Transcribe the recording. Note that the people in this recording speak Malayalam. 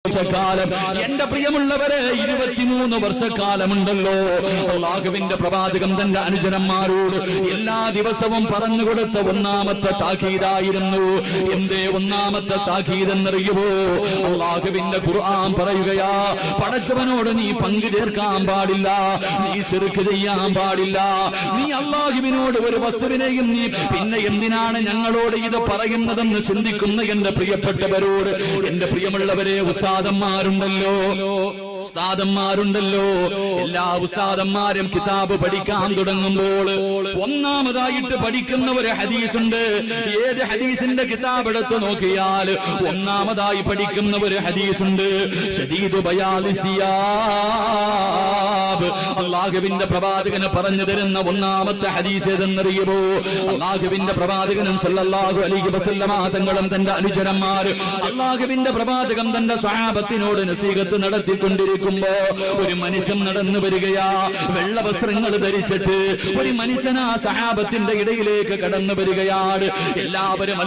വർഷക്കാലം എന്റെ പ്രിയമുള്ളവരെ 23 വർഷക്കാലമുണ്ടല്ലോ അല്ലാഹുവിന്റെ പ്രവാചകൻ തന്റെ അനുചരന്മാരോട് എല്ലാ ദിവസവും പറഞ്ഞു കൊടുത്ത ഒന്നാമത്തെ താക്കീതായിരുന്നു. എന്തേ ഒന്നാമത്തെ താക്കീതെന്നറിയുമോ? അല്ലാഹുവിന്റെ ഖുർആൻ പറയുകയാ, പടച്ചവനോട് നീ പങ്കു ചേർക്കാൻ പാടില്ല, നീ ശിർക്ക് ചെയ്യാൻ പാടില്ല, നീ അല്ലാഹുവിനോട് ഒരു വസ്തുവിനെയും നീ പിന്നെ എന്തിനാണ് ഞങ്ങളോട് ഇത് പറയുന്നതെന്ന് ചിന്തിക്കുന്ന എന്റെ പ്രിയപ്പെട്ടവരോട്, എന്റെ പ്രിയമുള്ളവരെ, ഉസ്താദന്മാരുണ്ടല്ലോ, എല്ലാ ഉസ്താദന്മാരും കിതാബ് പഠിക്കാൻ തുടങ്ങുമ്പോൾ ഒന്നാമതായിട്ട് പഠിക്കുന്ന ഒരു ഹദീസുണ്ട്. ഏത് ഹദീസിന്റെ കിതാബ് എടുത്ത് നോക്കിയാൽ ഒന്നാമതായി പഠിക്കുന്ന ഒരു ഹദീസുണ്ട്, ശദീദു ബയാലി സിയാബ്. അല്ലാഹുവിന്റെ പ്രവാചകന് പറഞ്ഞു തരുന്ന ഒന്നാമത്തെ ഹദീസ് ഏതെന്നറിയുമോ? അല്ലാഹുവിന്റെ പ്രവാചകനും സല്ലല്ലാഹു അലൈഹി വസല്ലമ തങ്ങളും തന്റെ അനുചരന്മാർ അല്ലാഹുവിന്റെ പ്രവാചകൻ തന്റെ സ്വഹാബത്തിനോട് നസീഹത്ത് നടത്തിക്കൊണ്ടിരിക്കുമ്പോ ഒരു മനുഷ്യൻ നടന്നു വരികയാ, വെള്ള വസ്ത്രങ്ങൾ ധരിച്ചിട്ട് ഒരു മനുഷ്യൻ ആ സഹാബത്തിന്റെ ഇടയിലേക്ക് കടന്നു വരികയാണ്. എല്ലാവരും